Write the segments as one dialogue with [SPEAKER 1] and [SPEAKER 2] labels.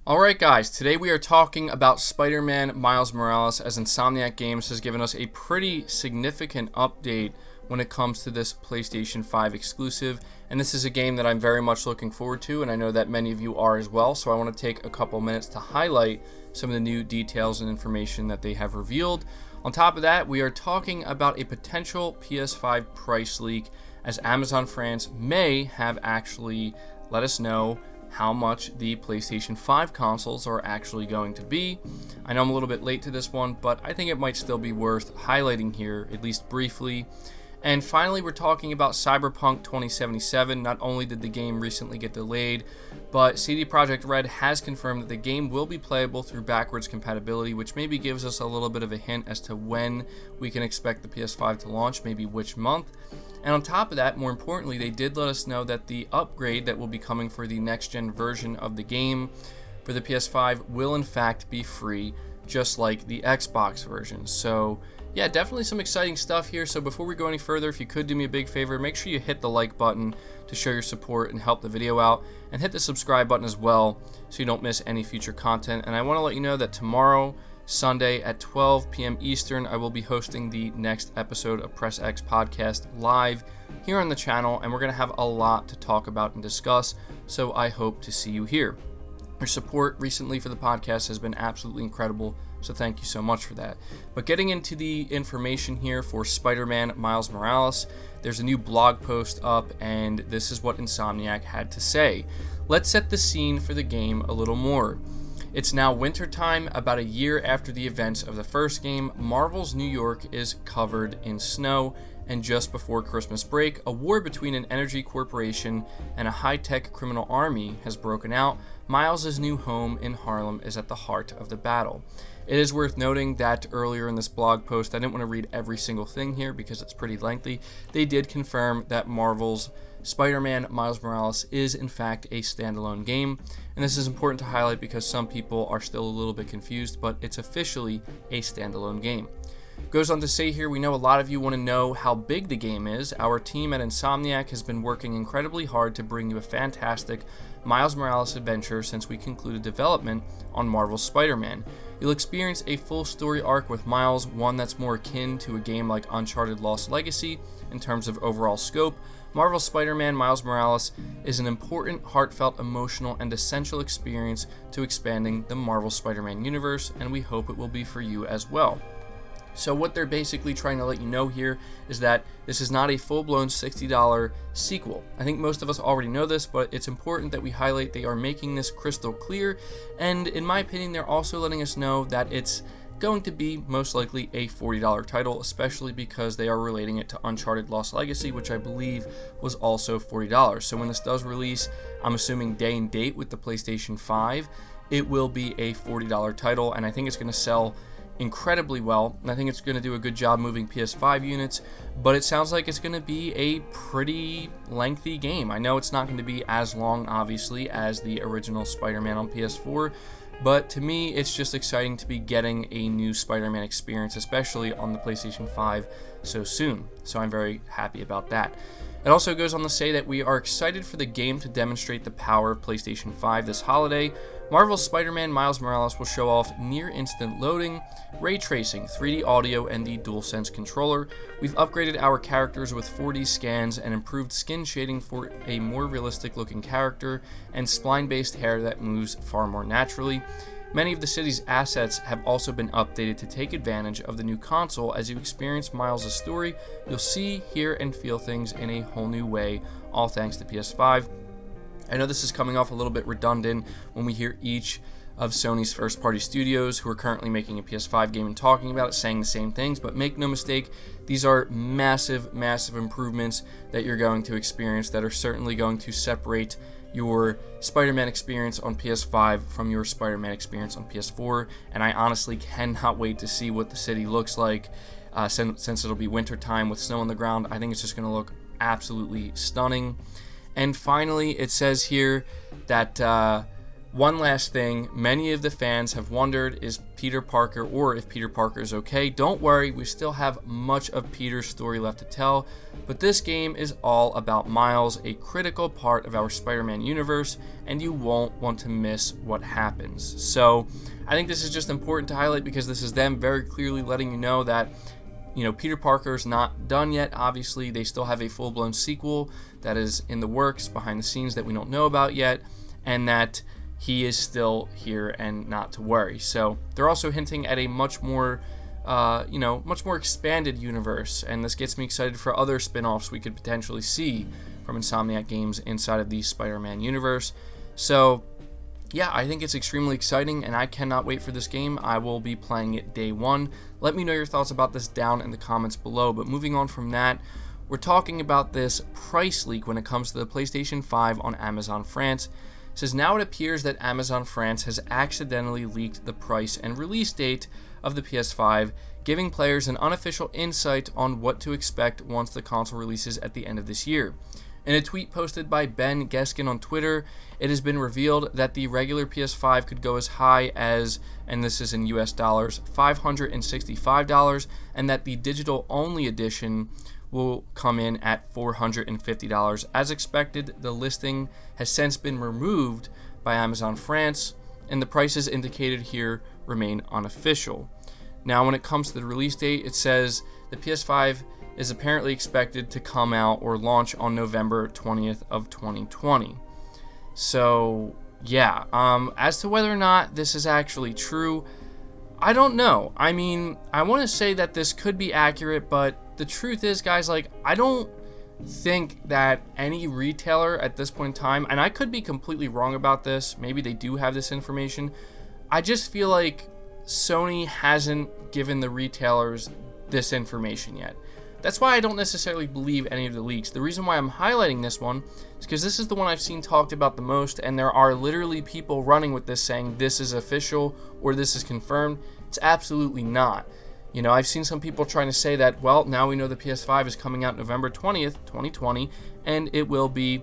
[SPEAKER 1] Alright guys, today we are talking about Spider-Man Miles Morales, as Insomniac Games has given us a pretty significant update when it comes to this PlayStation 5 exclusive, and this is a game that I'm very much looking forward to, and I know that many of you are as well, so I want to take a couple minutes to highlight some of the new details and information that they have revealed. On top of that, we are talking about a potential PS5 price leak, as Amazon France may have actually let us know how much the PlayStation 5 consoles are actually going to be. I know I'm a little bit late to this one, but I think it might still be worth highlighting here, at least briefly. And finally, we're talking about Cyberpunk 2077. Not only did the game recently get delayed, but CD Projekt Red has confirmed that the game will be playable through backwards compatibility, which maybe gives us a little bit of a hint as to when we can expect the PS5 to launch, maybe which month. And on top of that, more importantly, they did let us know that the upgrade that will be coming for the next-gen version of the game for the PS5 will in fact be free, just like the Xbox version. So yeah, definitely some exciting stuff here. So before we go any further, if you could do me a big favor, make sure you hit the like button to show your support and help the video out, and hit the subscribe button as well so you don't miss any future content. And I want to let you know that tomorrow, Sunday at 12 p.m. Eastern, I will be hosting the next episode of Press X Podcast live here on the channel, and we're going to have a lot to talk about and discuss, so I hope to see you here. Your support recently for the podcast has been absolutely incredible, so thank you so much for that. But getting into the information here for Spider-Man Miles Morales, there's a new blog post up, and this is what Insomniac had to say. Let's set the scene for the game a little more. It's now wintertime, about a year after the events of the first game. Marvel's New York is covered in snow, and just before Christmas break, a war between an energy corporation and a high-tech criminal army has broken out. Miles' new home in Harlem is at the heart of the battle. It is worth noting that earlier in this blog post, I didn't want to read every single thing here because it's pretty lengthy. They did confirm that Marvel's Spider-Man Miles Morales is in fact a standalone game, and this is important to highlight because some people are still a little bit confused, but it's officially a standalone game. Goes on to say here, we know a lot of you want to know how big the game is. Our team at Insomniac has been working incredibly hard to bring you a fantastic Miles Morales adventure since we concluded development on Marvel's Spider-Man. You'll experience a full story arc with Miles, one that's more akin to a game like Uncharted Lost Legacy in terms of overall scope. Marvel's Spider-Man Miles Morales is an important, heartfelt, emotional, and essential experience to expanding the Marvel Spider-Man universe, and we hope it will be for you as well. So what they're basically trying to let you know here is that this is not a full-blown $60 sequel. I think most of us already know this, but it's important that we highlight they are making this crystal clear, and in my opinion, they're also letting us know that it's going to be most likely a $40 title, especially because they are relating it to Uncharted Lost Legacy, which I believe was also $40. So when this does release, I'm assuming day and date with the PlayStation 5, it will be a $40 title, and I think it's going to sell incredibly well, and I think it's going to do a good job moving PS5 units, but it sounds like it's going to be a pretty lengthy game. I know it's not going to be as long, obviously, as the original Spider-Man on PS4, but to me, it's just exciting to be getting a new Spider-Man experience, especially on the PlayStation 5 so soon, so I'm very happy about that. It also goes on to say that we are excited for the game to demonstrate the power of PlayStation 5 this holiday. Marvel's Spider-Man Miles Morales will show off near-instant loading, ray tracing, 3D audio, and the DualSense controller. We've upgraded our characters with 4D scans and improved skin shading for a more realistic-looking character, and spline-based hair that moves far more naturally. Many of the city's assets have also been updated to take advantage of the new console. As you experience Miles' story, you'll see, hear, and feel things in a whole new way, all thanks to PS5. I know this is coming off a little bit redundant when we hear each of Sony's first-party studios who are currently making a PS5 game and talking about it, saying the same things, but make no mistake, these are massive, massive improvements that you're going to experience that are certainly going to separate your Spider-Man experience on PS5 from your Spider-Man experience on PS4, and I honestly cannot wait to see what the city looks like since it'll be wintertime with snow on the ground. I think it's just going to look absolutely stunning. And finally, it says here that One last thing, many of the fans have wondered, is Peter Parker, or if Peter Parker is okay? Don't worry, we still have much of Peter's story left to tell, but this game is all about Miles, a critical part of our Spider-Man universe, and you won't want to miss what happens. So I think this is just important to highlight because this is them very clearly letting you know that Peter Parker is not done yet. Obviously, they still have a full-blown sequel that is in the works behind the scenes that we don't know about yet, and that he is still here and not to worry. So they're also hinting at a much more expanded universe, and this gets me excited for other spin-offs we could potentially see from Insomniac Games inside of the Spider-Man universe. So yeah, I think it's extremely exciting, and I cannot wait for this game. I will be playing it day one. Let me know your thoughts about this down in the comments below. But moving on from that, we're talking about this price leak when it comes to the PlayStation 5 on Amazon France. It says, now it appears that Amazon France has accidentally leaked the price and release date of the PS5, giving players an unofficial insight on what to expect once the console releases at the end of this year. In a tweet posted by Ben Geskin on Twitter, it has been revealed that the regular PS5 could go as high as, and this is in US dollars, $565, and that the digital-only edition will come in at $450. As expected, the listing has since been removed by Amazon France, and the prices indicated here remain unofficial. Now, when it comes to the release date, it says the PS5 is apparently expected to come out or launch on November 20th of 2020. So, yeah, as to whether or not this is actually true, I don't know. I mean, I want to say that this could be accurate, but the truth is, guys, I don't think that any retailer at this point in time, and I could be completely wrong about this, maybe they do have this information, I just feel like Sony hasn't given the retailers this information yet. That's why I don't necessarily believe any of the leaks. The reason why I'm highlighting this one is because this is the one I've seen talked about the most, and there are literally people running with this saying this is official or this is confirmed. It's absolutely not. I've seen some people trying to say that, well, now we know the PS5 is coming out November 20th, 2020, and it will be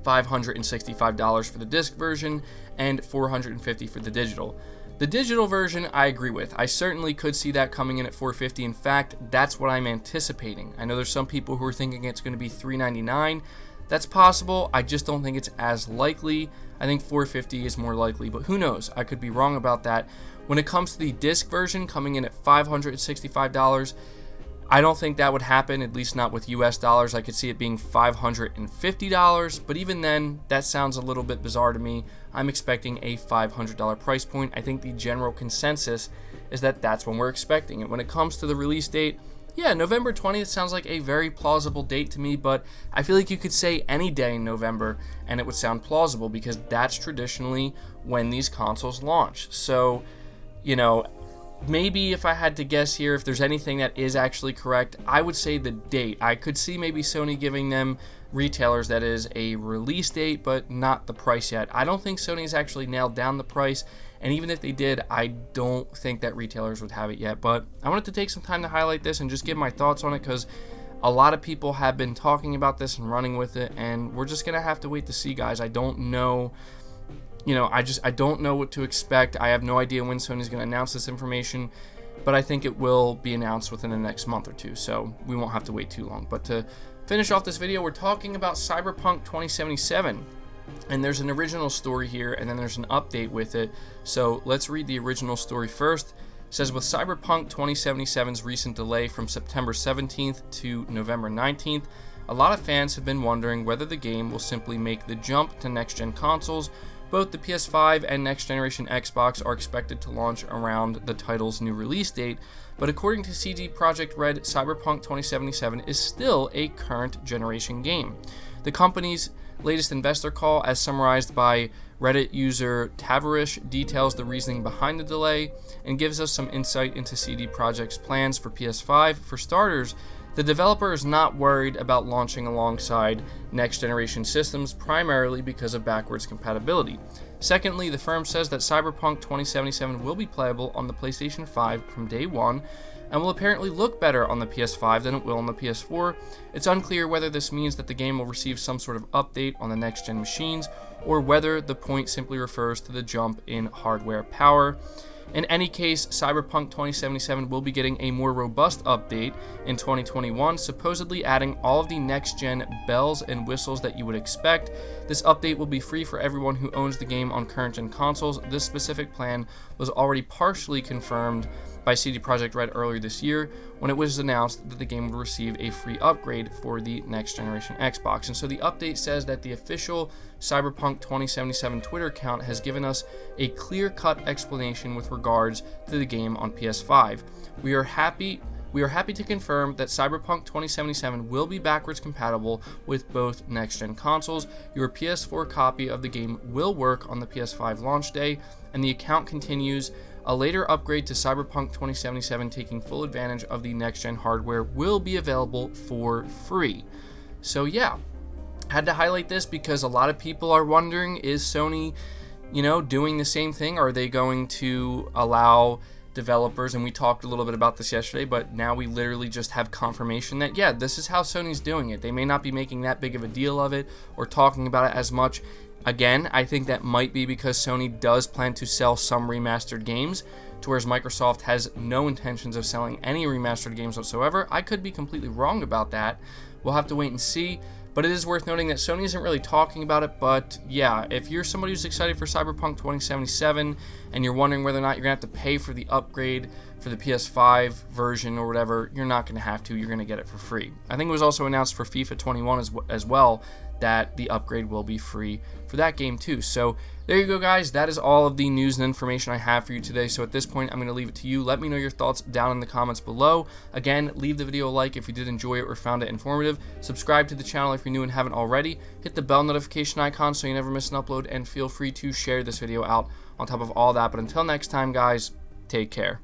[SPEAKER 1] $565 for the disc version and $450 for the digital. The digital version, I agree with. I certainly could see that coming in at $450. In fact, that's what I'm anticipating. I know there's some people who are thinking it's going to be $399. That's possible. I just don't think it's as likely. I think $450 is more likely, but who knows? I could be wrong about that. When it comes to the disc version coming in at $565, I don't think that would happen, at least not with US dollars. I could see it being $550, but even then, that sounds a little bit bizarre to me. I'm expecting a $500 price point. I think the general consensus is that that's when we're expecting it. When it comes to the release date, yeah, November 20th sounds like a very plausible date to me, but I feel like you could say any day in November and it would sound plausible because that's traditionally when these consoles launch. So, maybe if I had to guess here, if there's anything that is actually correct, I would say the date. I could see maybe Sony giving them retailers that is a release date, but not the price yet. I don't think Sony's actually nailed down the price, and even if they did, I don't think that retailers would have it yet. But I wanted to take some time to highlight this and just give my thoughts on it because a lot of people have been talking about this and running with it, and we're just going to have to wait to see, guys. I don't know. I don't know what to expect. I have no idea when Sony's going to announce this information, but I think it will be announced within the next month or two, so we won't have to wait too long. But to finish off this video, we're talking about Cyberpunk 2077, and there's an original story here, and then there's an update with it. So let's read the original story first. It says, with Cyberpunk 2077's recent delay from September 17th to November 19th, a lot of fans have been wondering whether the game will simply make the jump to next-gen consoles. Both the PS5 and next-generation Xbox are expected to launch around the title's new release date, but according to CD Projekt Red, Cyberpunk 2077 is still a current-generation game. The company's latest investor call, as summarized by Reddit user Tavarish, details the reasoning behind the delay and gives us some insight into CD Projekt's plans for PS5. For starters, the developer is not worried about launching alongside next-generation systems, primarily because of backwards compatibility. Secondly, the firm says that Cyberpunk 2077 will be playable on the PlayStation 5 from day one, and will apparently look better on the PS5 than it will on the PS4. It's unclear whether this means that the game will receive some sort of update on the next-gen machines, or whether the point simply refers to the jump in hardware power. In any case, Cyberpunk 2077 will be getting a more robust update in 2021, supposedly adding all of the next-gen bells and whistles that you would expect. This update will be free for everyone who owns the game on current-gen consoles. This specific plan was already partially confirmed by CD Projekt Red earlier this year when it was announced that the game would receive a free upgrade for the next generation Xbox. And so the update says that the official Cyberpunk 2077 Twitter account has given us a clear-cut explanation with regards to the game on PS5. We are happy to confirm that Cyberpunk 2077 will be backwards compatible with both next-gen consoles. Your PS4 copy of the game will work on the PS5 launch day, and the account continues. A later upgrade to Cyberpunk 2077 taking full advantage of the next-gen hardware will be available for free. So yeah, had to highlight this because a lot of people are wondering, is Sony, doing the same thing? Are they going to allow developers, and we talked a little bit about this yesterday, but now we literally just have confirmation that, yeah, this is how Sony's doing it. They may not be making that big of a deal of it or talking about it as much. Again, I think that might be because Sony does plan to sell some remastered games, to whereas Microsoft has no intentions of selling any remastered games whatsoever. I could be completely wrong about that. We'll have to wait and see. But it is worth noting that Sony isn't really talking about it. But yeah, if you're somebody who's excited for Cyberpunk 2077 and you're wondering whether or not you're going to have to pay for the upgrade for the PS5 version or whatever, you're not going to have to. You're going to get it for free. I think it was also announced for FIFA 21 as well that the upgrade will be free for that game too. So there you go, guys. That is all of the news and information I have for you today. So at this point, I'm going to leave it to you. Let me know your thoughts down in the comments below. Again, leave the video a like if you did enjoy it or found it informative. Subscribe to the channel if you're new and haven't already. Hit the bell notification icon so you never miss an upload, and feel free to share this video out on top of all that. But until next time, guys, take care.